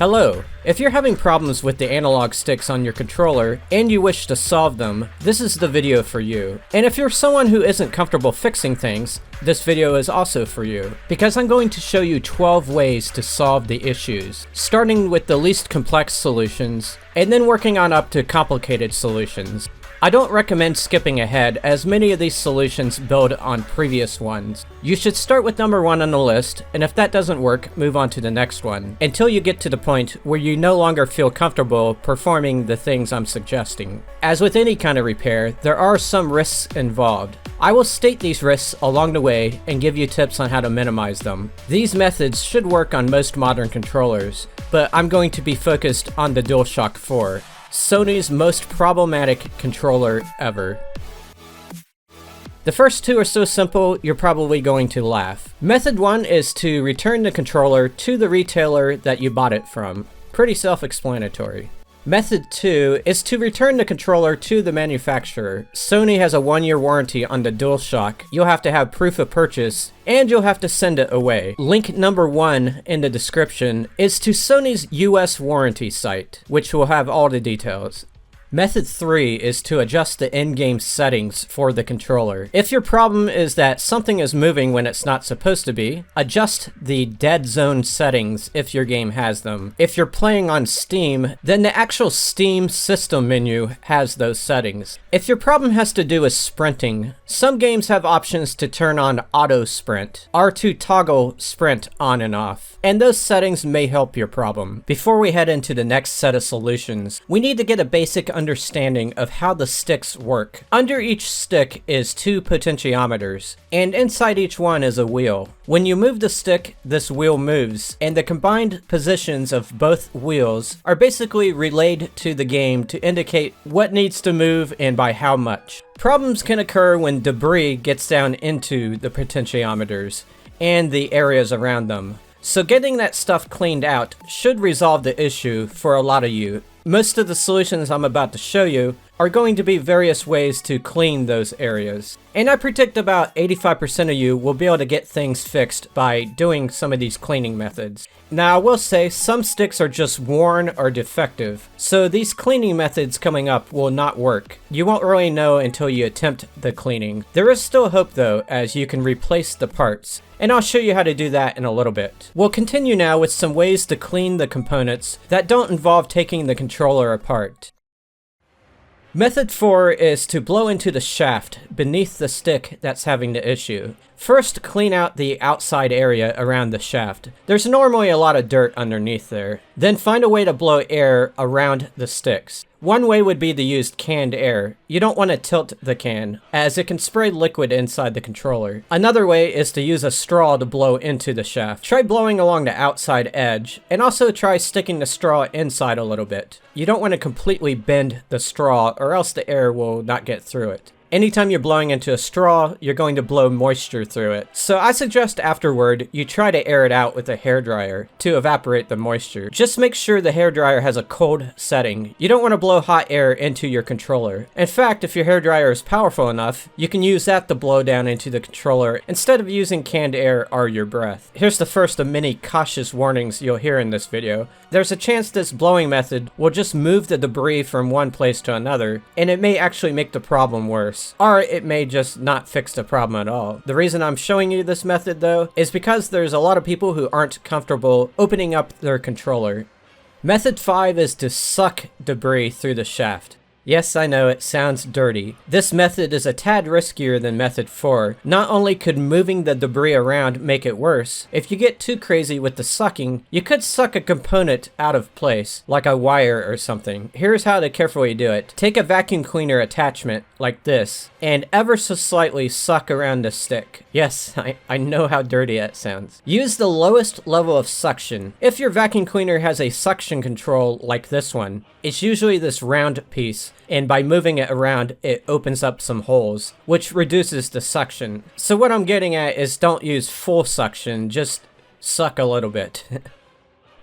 Hello! If you're having problems with the analog sticks on your controller, and you wish to solve them, this is the video for you. And if you're someone who isn't comfortable fixing things, this video is also for you, because I'm going to show you 12 ways to solve the issues, starting with the least complex solutions, and then working on up to complicated solutions. I don't recommend skipping ahead, as many of these solutions build on previous ones. You should start with number 1 on the list, and if that doesn't work, move on to the next one, until you get to the point where you no longer feel comfortable performing the things I'm suggesting. As with any kind of repair, there are some risks involved. I will state these risks along the way and give you tips on how to minimize them. These methods should work on most modern controllers, but I'm going to be focused on the DualShock 4. Sony's most problematic controller ever. The first two are so simple, you're probably going to laugh. Method 1 is to return the controller to the retailer that you bought it from. Pretty self-explanatory. Method 2 is to return the controller to the manufacturer. Sony has a 1-year warranty on the DualShock. You'll have to have proof of purchase, and you'll have to send it away. Link number 1 in the description is to Sony's US warranty site, which will have all the details. Method 3 is to adjust the in-game settings for the controller. If your problem is that something is moving when it's not supposed to be, adjust the dead zone settings if your game has them. If you're playing on Steam, then the actual Steam system menu has those settings. If your problem has to do with sprinting, some games have options to turn on auto sprint, or to toggle sprint on and off, and those settings may help your problem. Before we head into the next set of solutions, we need to get a basic understanding of how the sticks work. Under each stick is 2 potentiometers, and inside each one is a wheel. When you move the stick, this wheel moves, and the combined positions of both wheels are basically relayed to the game to indicate what needs to move and by how much. Problems can occur when debris gets down into the potentiometers and the areas around them. So getting that stuff cleaned out should resolve the issue for a lot of you. Most of the solutions I'm about to show you are going to be various ways to clean those areas. And I predict about 85% of you will be able to get things fixed by doing some of these cleaning methods. Now I will say some sticks are just worn or defective, so these cleaning methods coming up will not work. You won't really know until you attempt the cleaning. There is still hope though, as you can replace the parts, and I'll show you how to do that in a little bit. We'll continue now with some ways to clean the components that don't involve taking the controller apart. Method 4 is to blow into the shaft beneath the stick that's having the issue. First, clean out the outside area around the shaft. There's normally a lot of dirt underneath there. Then find a way to blow air around the sticks. One way would be to use canned air. You don't want to tilt the can, as it can spray liquid inside the controller. Another way is to use a straw to blow into the shaft. Try blowing along the outside edge, and also try sticking the straw inside a little bit. You don't want to completely bend the straw, or else the air will not get through it. Anytime you're blowing into a straw, you're going to blow moisture through it. So I suggest afterward, you try to air it out with a hairdryer to evaporate the moisture. Just make sure the hairdryer has a cold setting. You don't want to blow hot air into your controller. In fact, if your hairdryer is powerful enough, you can use that to blow down into the controller instead of using canned air or your breath. Here's the first of many cautious warnings you'll hear in this video. There's a chance this blowing method will just move the debris from one place to another, and it may actually make the problem worse. Or it may just not fix the problem at all. The reason I'm showing you this method though is because there's a lot of people who aren't comfortable opening up their controller. Method 5 is to suck debris through the shaft. Yes, I know, it sounds dirty. This method is a tad riskier than method 4. Not only could moving the debris around make it worse, if you get too crazy with the sucking, you could suck a component out of place, like a wire or something. Here's how to carefully do it. Take a vacuum cleaner attachment, like this, and ever so slightly suck around the stick. Yes, I know how dirty that sounds. Use the lowest level of suction. If your vacuum cleaner has a suction control like this one, it's usually this round piece, and by moving it around, it opens up some holes, which reduces the suction. So what I'm getting at is don't use full suction, just suck a little bit.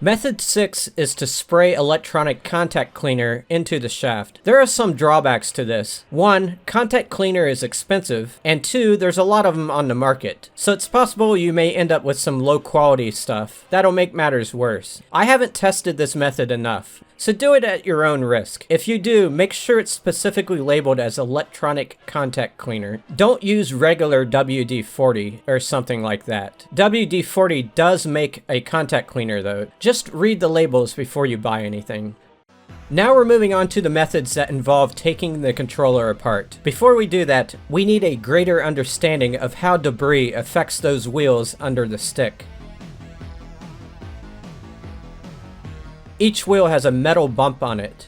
Method 6 is to spray electronic contact cleaner into the shaft. There are some drawbacks to this. 1, contact cleaner is expensive, and 2, there's a lot of them on the market. So it's possible you may end up with some low quality stuff. That'll make matters worse. I haven't tested this method enough, so do it at your own risk. If you do, make sure it's specifically labeled as electronic contact cleaner. Don't use regular WD-40 or something like that. WD-40 does make a contact cleaner though. Just read the labels before you buy anything. Now we're moving on to the methods that involve taking the controller apart. Before we do that, we need a greater understanding of how debris affects those wheels under the stick. Each wheel has a metal bump on it.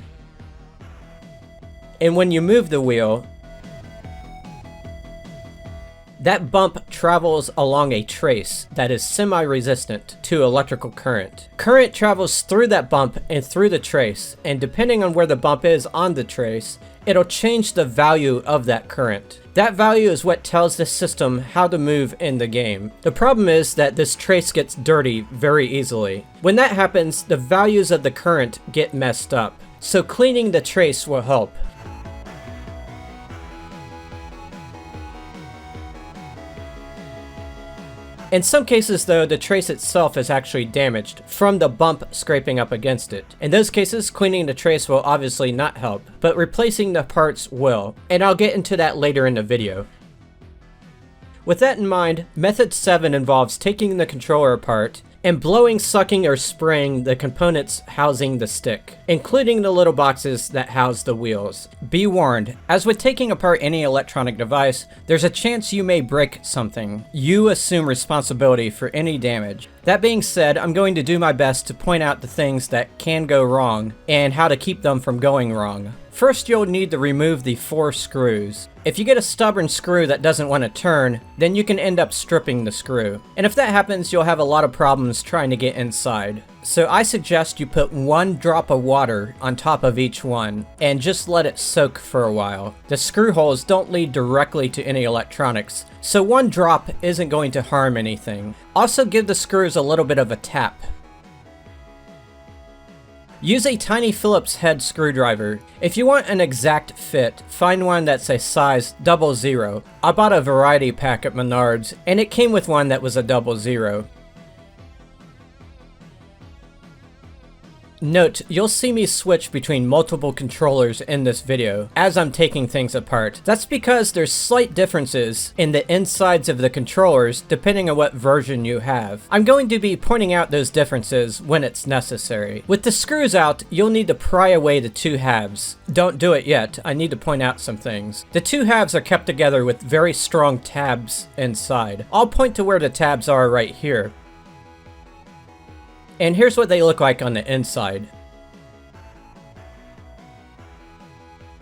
And when you move the wheel, that bump travels along a trace that is semi-resistant to electrical current. Current travels through that bump and through the trace, and depending on where the bump is on the trace, it'll change the value of that current. That value is what tells the system how to move in the game. The problem is that this trace gets dirty very easily. When that happens, the values of the current get messed up. So cleaning the trace will help. In some cases though, the trace itself is actually damaged from the bump scraping up against it. In those cases, cleaning the trace will obviously not help, but replacing the parts will, and I'll get into that later in the video. With that in mind, method 7 involves taking the controller apart and blowing, sucking, or spraying the components housing the stick, including the little boxes that house the wheels. Be warned, as with taking apart any electronic device, there's a chance you may break something. You assume responsibility for any damage. That being said, I'm going to do my best to point out the things that can go wrong and how to keep them from going wrong. First, you'll need to remove the 4 screws. If you get a stubborn screw that doesn't want to turn, then you can end up stripping the screw. And if that happens, you'll have a lot of problems trying to get inside. So I suggest you put 1 drop of water on top of each one, and just let it soak for a while. The screw holes don't lead directly to any electronics, so 1 drop isn't going to harm anything. Also give the screws a little bit of a tap. Use a tiny Phillips head screwdriver. If you want an exact fit, find one that's a size 00. I bought a variety pack at Menards, and it came with one that was a 00. Note, you'll see me switch between multiple controllers in this video as I'm taking things apart. That's because there's slight differences in the insides of the controllers depending on what version you have. I'm going to be pointing out those differences when it's necessary. With the screws out, you'll need to pry away the 2 halves. Don't do it yet, I need to point out some things. The 2 halves are kept together with very strong tabs inside. I'll point to where the tabs are right here. And here's what they look like on the inside.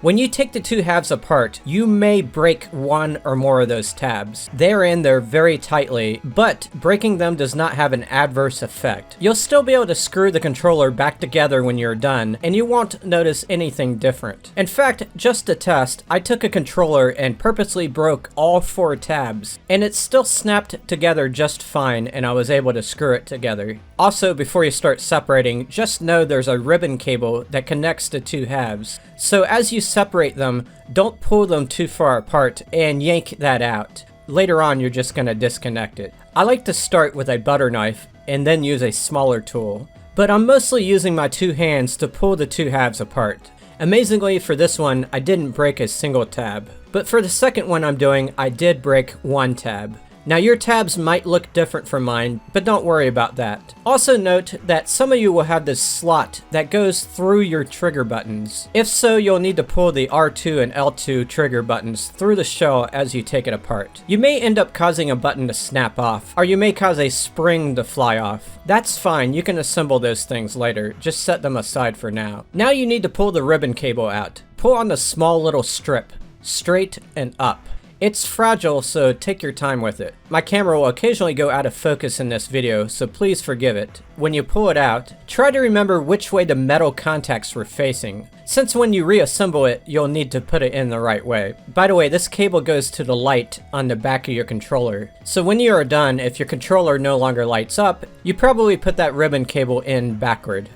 When you take the 2 halves apart, you may break 1 or more of those tabs. They're in there very tightly, but breaking them does not have an adverse effect. You'll still be able to screw the controller back together when you're done, and you won't notice anything different. In fact, just to test, I took a controller and purposely broke all 4 tabs, and it still snapped together just fine, and I was able to screw it together. Also, before you start separating, just know there's a ribbon cable that connects the 2 halves. So as you separate them, don't pull them too far apart and yank that out. Later on, you're just going to disconnect it. I like to start with a butter knife and then use a smaller tool, but I'm mostly using my 2 hands to pull the 2 halves apart. Amazingly, for this one, I didn't break a single tab, but for the second one I'm doing, I did break 1 tab. Now your tabs might look different from mine, but don't worry about that. Also note that some of you will have this slot that goes through your trigger buttons. If so, you'll need to pull the R2 and L2 trigger buttons through the shell as you take it apart. You may end up causing a button to snap off, or you may cause a spring to fly off. That's fine, you can assemble those things later, just set them aside for now. Now you need to pull the ribbon cable out. Pull on the small little strip, straight and up. It's fragile, so take your time with it. My camera will occasionally go out of focus in this video, so please forgive it. When you pull it out, try to remember which way the metal contacts were facing, since when you reassemble it, you'll need to put it in the right way. By the way, this cable goes to the light on the back of your controller, so when you are done, if your controller no longer lights up, you probably put that ribbon cable in backward.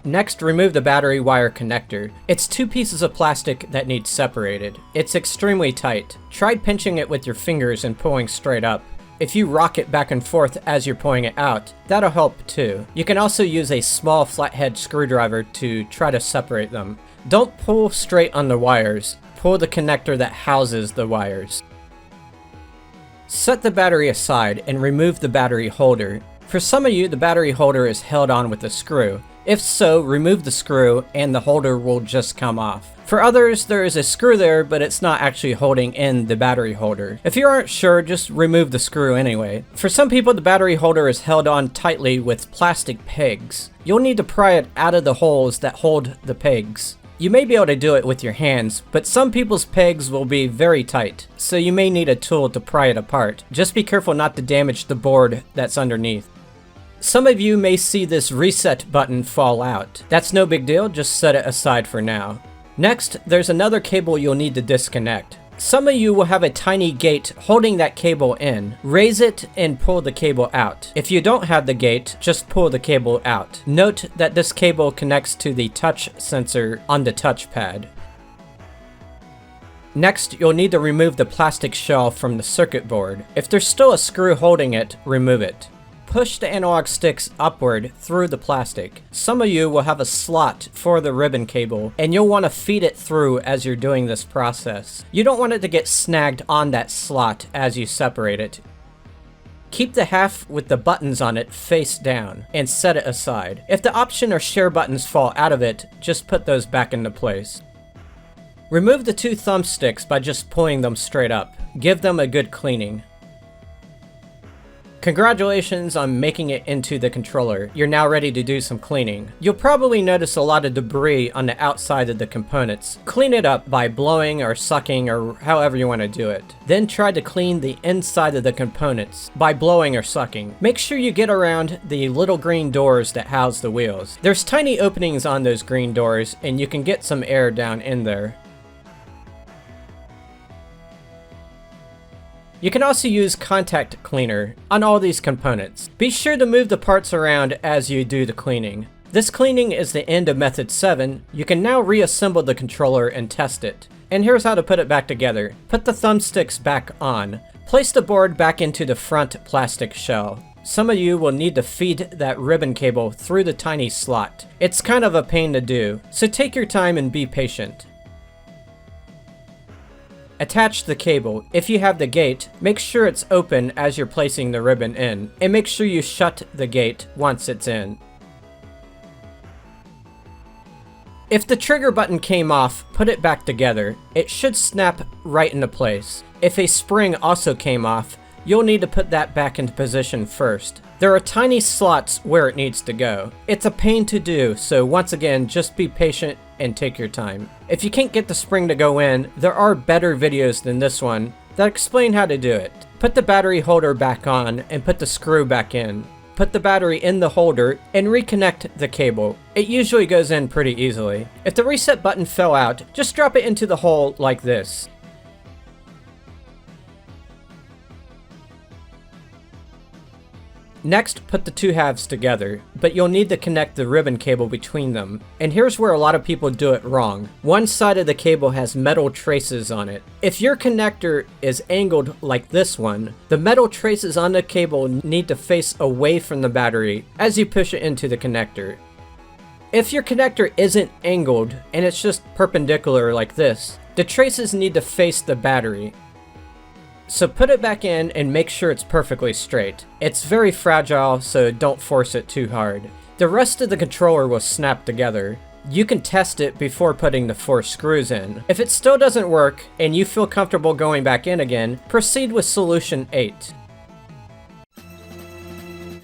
Next, remove the battery wire connector. It's two pieces of plastic that need separated. It's extremely tight. Try pinching it with your fingers and pulling straight up. If you rock it back and forth as you're pulling it out, that'll help too. You can also use a small flathead screwdriver to try to separate them. Don't pull straight on the wires. Pull the connector that houses the wires. Set the battery aside and remove the battery holder. For some of you, the battery holder is held on with a screw. If so, remove the screw and the holder will just come off. For others, there is a screw there, but it's not actually holding in the battery holder. If you aren't sure, just remove the screw anyway. For some people, the battery holder is held on tightly with plastic pegs. You'll need to pry it out of the holes that hold the pegs. You may be able to do it with your hands, but some people's pegs will be very tight, so you may need a tool to pry it apart. Just be careful not to damage the board that's underneath. Some of you may see this reset button fall out. That's no big deal, just set it aside for now. Next, there's another cable you'll need to disconnect. Some of you will have a tiny gate holding that cable in. Raise it and pull the cable out. If you don't have the gate, just pull the cable out. Note that this cable connects to the touch sensor on the touchpad. Next, you'll need to remove the plastic shell from the circuit board. If there's still a screw holding it, remove it. Push the analog sticks upward through the plastic. Some of you will have a slot for the ribbon cable, and you'll want to feed it through as you're doing this process. You don't want it to get snagged on that slot as you separate it. Keep the half with the buttons on it face down, and set it aside. If the option or share buttons fall out of it, just put those back into place. Remove the two thumbsticks by just pulling them straight up. Give them a good cleaning. Congratulations on making it into the controller. You're now ready to do some cleaning. You'll probably notice a lot of debris on the outside of the components. Clean it up by blowing or sucking or however you want to do it. Then try to clean the inside of the components by blowing or sucking. Make sure you get around the little green doors that house the wheels. There's tiny openings on those green doors and you can get some air down in there. You can also use contact cleaner on all these components. Be sure to move the parts around as you do the cleaning. This cleaning is the end of method 7. You can now reassemble the controller and test it. And here's how to put it back together. Put the thumbsticks back on. Place the board back into the front plastic shell. Some of you will need to feed that ribbon cable through the tiny slot. It's kind of a pain to do, so take your time and be patient. Attach the cable. If you have the gate, make sure it's open as you're placing the ribbon in, and make sure you shut the gate once it's in. If the trigger button came off, put it back together. It should snap right into place. If a spring also came off, you'll need to put that back into position first. There are tiny slots where it needs to go. It's a pain to do, so once again, just be patient and take your time. If you can't get the spring to go in, there are better videos than this one that explain how to do it. Put the battery holder back on and put the screw back in. Put the battery in the holder and reconnect the cable. It usually goes in pretty easily. If the reset button fell out, just drop it into the hole like this. Next, put the two halves together, but you'll need to connect the ribbon cable between them. And here's where a lot of people do it wrong. One side of the cable has metal traces on it. If your connector is angled like this one, the metal traces on the cable need to face away from the battery as you push it into the connector. If your connector isn't angled and it's just perpendicular like this, the traces need to face the battery. So put it back in and make sure it's perfectly straight. It's very fragile, so don't force it too hard. The rest of the controller will snap together. You can test it before putting the 4 screws in. If it still doesn't work and you feel comfortable going back in again, proceed with solution 8.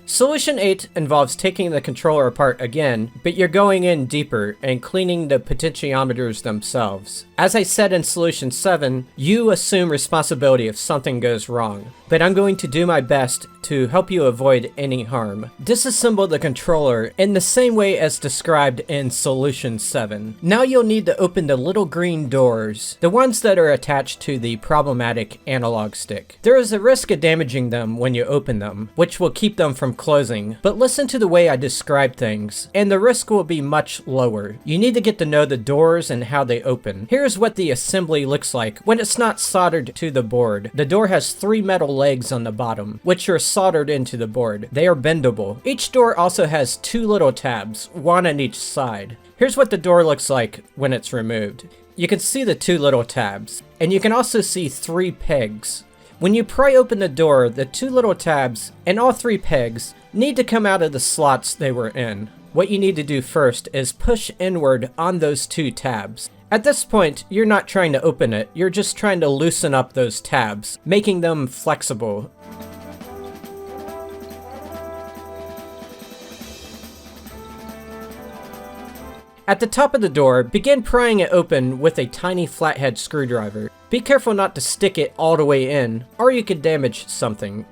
Solution 8 involves taking the controller apart again, but you're going in deeper and cleaning the potentiometers themselves. As I said in Solution 7, you assume responsibility if something goes wrong, but I'm going to do my best to help you avoid any harm. Disassemble the controller in the same way as described in Solution 7. Now you'll need to open the little green doors, the ones that are attached to the problematic analog stick. There is a risk of damaging them when you open them, which will keep them from closing, but listen to the way I describe things, and the risk will be much lower. You need to get to know the doors and how they open. Here's what the assembly looks like when it's not soldered to the board. The door has 3 metal legs on the bottom, which are soldered into the board. They are bendable. Each door also has 2 little tabs, one on each side. Here's what the door looks like when it's removed. You can see the 2 little tabs, and you can also see 3 pegs. When you pry open the door, the 2 little tabs and all 3 pegs need to come out of the slots they were in. What you need to do first is push inward on those 2 tabs. At this point, you're not trying to open it, you're just trying to loosen up those tabs, making them flexible. At the top of the door, begin prying it open with a tiny flathead screwdriver. Be careful not to stick it all the way in, or you could damage something.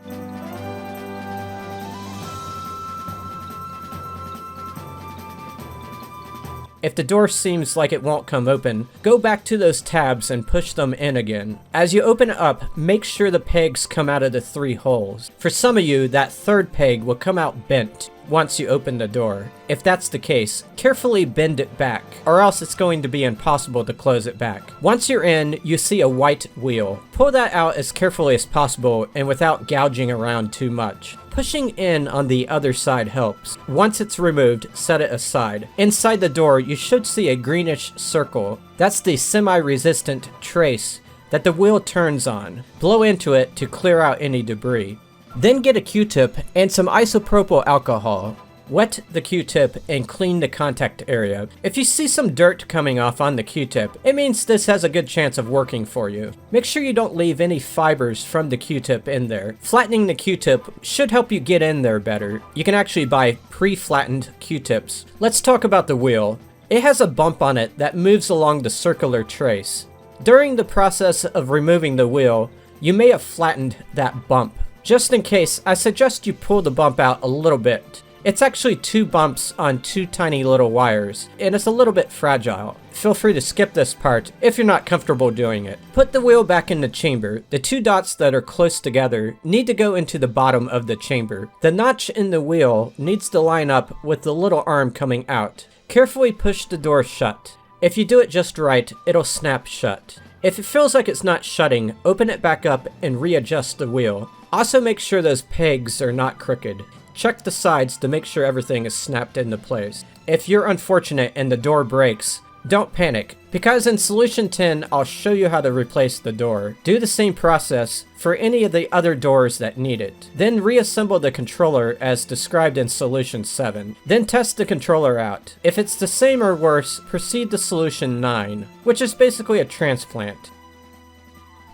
If the door seems like it won't come open, go back to those tabs and push them in again. As you open it up, make sure the pegs come out of the 3 holes. For some of you, that 3rd peg will come out bent once you open the door. If that's the case, carefully bend it back, or else it's going to be impossible to close it back. Once you're in, you see a white wheel. Pull that out as carefully as possible and without gouging around too much. Pushing in on the other side helps. Once it's removed, set it aside. Inside the door, you should see a greenish circle. That's the semi-resistant trace that the wheel turns on. Blow into it to clear out any debris. Then get a Q-tip and some isopropyl alcohol. Wet the Q-tip and clean the contact area. If you see some dirt coming off on the Q-tip, it means this has a good chance of working for you. Make sure you don't leave any fibers from the Q-tip in there. Flattening the Q-tip should help you get in there better. You can actually buy pre-flattened Q-tips. Let's talk about the wheel. It has a bump on it that moves along the circular trace. During the process of removing the wheel, you may have flattened that bump. Just in case, I suggest you pull the bump out a little bit. It's actually 2 bumps on 2 tiny little wires, and it's a little bit fragile. Feel free to skip this part if you're not comfortable doing it. Put the wheel back in the chamber. The 2 dots that are close together need to go into the bottom of the chamber. The notch in the wheel needs to line up with the little arm coming out. Carefully push the door shut. If you do it just right, it'll snap shut. If it feels like it's not shutting, open it back up and readjust the wheel. Also make sure those pegs are not crooked. Check the sides to make sure everything is snapped into place. If you're unfortunate and the door breaks, don't panic, because in Solution 10 I'll show you how to replace the door. Do the same process for any of the other doors that need it. Then reassemble the controller as described in Solution 7. Then test the controller out. If it's the same or worse, proceed to Solution 9, which is basically a transplant.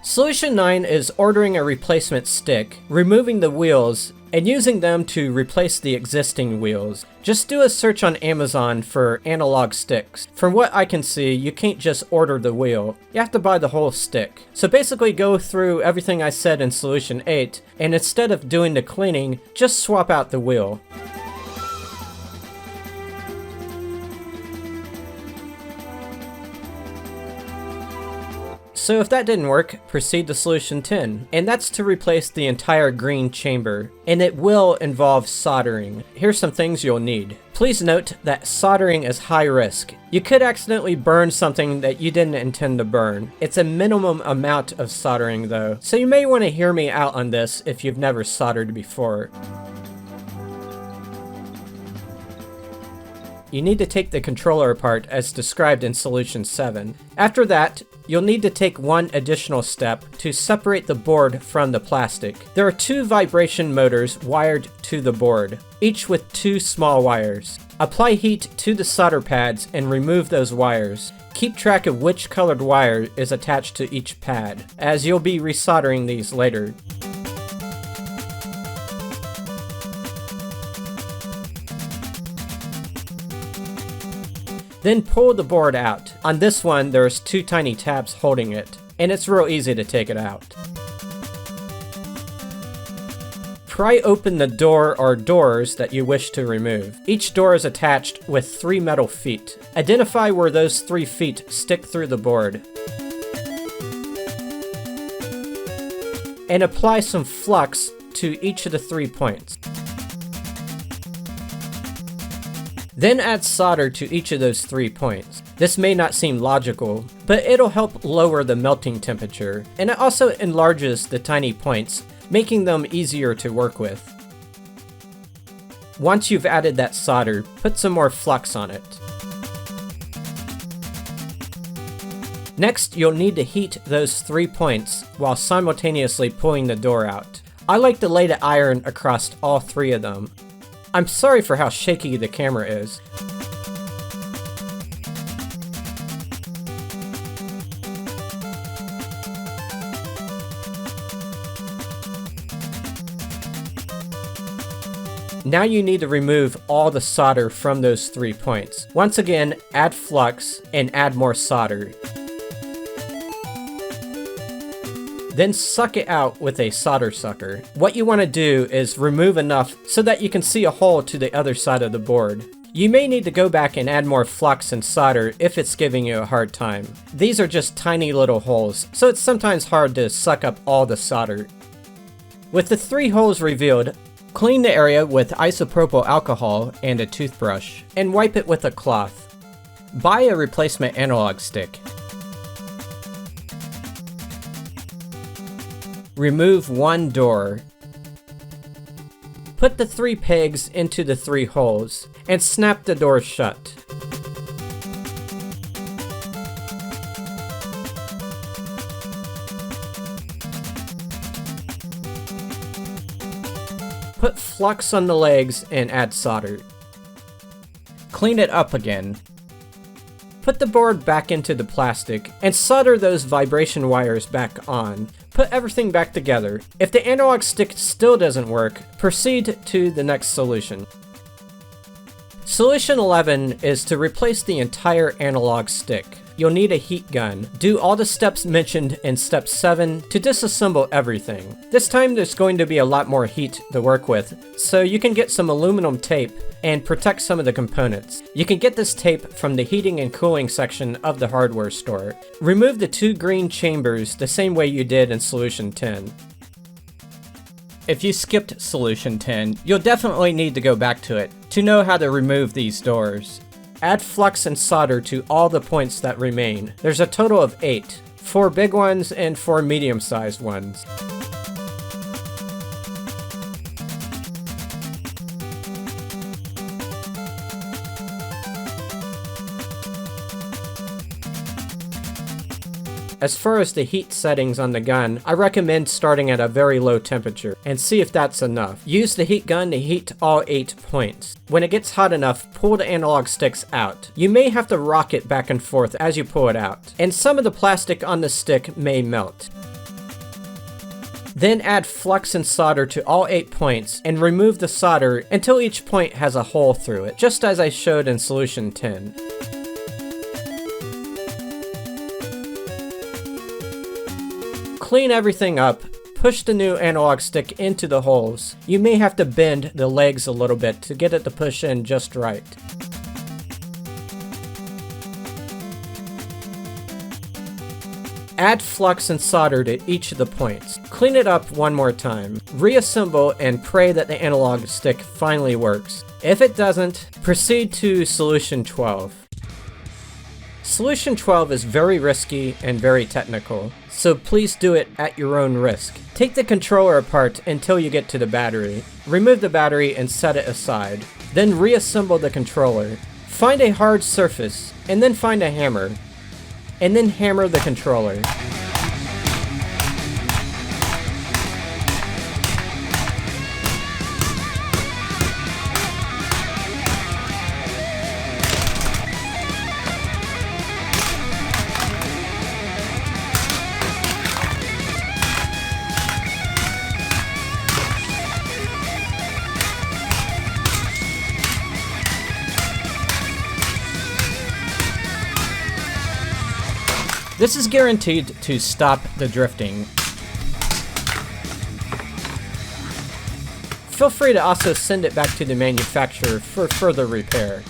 Solution 9 is ordering a replacement stick, removing the wheels, and using them to replace the existing wheels. Just do a search on Amazon for analog sticks. From what I can see, you can't just order the wheel. You have to buy the whole stick. So basically go through everything I said in Solution 8, and instead of doing the cleaning, just swap out the wheel. So if that didn't work, proceed to Solution 10, and that's to replace the entire green chamber, and it will involve soldering. Here's some things you'll need. Please note that soldering is high risk. You could accidentally burn something that you didn't intend to burn. It's a minimum amount of soldering though, so you may want to hear me out on this if you've never soldered before. You need to take the controller apart as described in Solution 7. After that, you'll need to take one additional step to separate the board from the plastic. There are 2 vibration motors wired to the board, each with 2 small wires. Apply heat to the solder pads and remove those wires. Keep track of which colored wire is attached to each pad, as you'll be resoldering these later. Then pull the board out. On this one, there's 2 tiny tabs holding it, and it's real easy to take it out. Pry open the door or doors that you wish to remove. Each door is attached with 3 metal feet. Identify where those 3 feet stick through the board. And apply some flux to each of the 3 points. Then add solder to each of those 3 points. This may not seem logical, but it'll help lower the melting temperature, and it also enlarges the tiny points, making them easier to work with. Once you've added that solder, put some more flux on it. Next, you'll need to heat those 3 points while simultaneously pulling the door out. I like to lay the iron across all 3 of them. I'm sorry for how shaky the camera is. Now you need to remove all the solder from those 3 points. Once again, add flux and add more solder. Then suck it out with a solder sucker. What you want to do is remove enough so that you can see a hole to the other side of the board. You may need to go back and add more flux and solder if it's giving you a hard time. These are just tiny little holes, so it's sometimes hard to suck up all the solder. With the 3 holes revealed, clean the area with isopropyl alcohol and a toothbrush, and wipe it with a cloth. Buy a replacement analog stick. Remove 1 door. Put the 3 pegs into the 3 holes, and snap the door shut. Put flux on the legs and add solder. Clean it up again. Put the board back into the plastic and solder those vibration wires back on. Put everything back together. If the analog stick still doesn't work, proceed to the next solution. Solution 11 is to replace the entire analog stick. You'll need a heat gun. Do all the steps mentioned in step 7 to disassemble everything. This time there's going to be a lot more heat to work with, so you can get some aluminum tape and protect some of the components. You can get this tape from the heating and cooling section of the hardware store. Remove the 2 green chambers the same way you did in solution 10. If you skipped solution 10, you'll definitely need to go back to it to know how to remove these doors. Add flux and solder to all the points that remain. There's a total of 8, 4 big ones and 4 medium-sized ones. As far as the heat settings on the gun, I recommend starting at a very low temperature and see if that's enough. Use the heat gun to heat all 8 points. When it gets hot enough, pull the analog sticks out. You may have to rock it back and forth as you pull it out, and some of the plastic on the stick may melt. Then add flux and solder to all 8 points and remove the solder until each point has a hole through it, just as I showed in solution 10. Clean everything up, push the new analog stick into the holes. You may have to bend the legs a little bit to get it to push in just right. Add flux and solder to each of the points. Clean it up one more time. Reassemble and pray that the analog stick finally works. If it doesn't, proceed to solution 12. Solution 12 is very risky and very technical, so please do it at your own risk. Take the controller apart until you get to the battery. Remove the battery and set it aside. Then reassemble the controller. Find a hard surface, and then find a hammer. And then hammer the controller. This is guaranteed to stop the drifting. Feel free to also send it back to the manufacturer for further repair.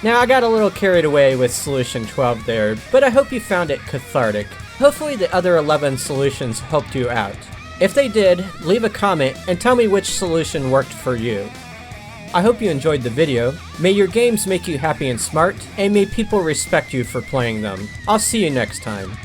Now, I got a little carried away with solution 12 there, but I hope you found it cathartic. Hopefully the other 11 solutions helped you out. If they did, leave a comment and tell me which solution worked for you. I hope you enjoyed the video. May your games make you happy and smart, and may people respect you for playing them. I'll see you next time.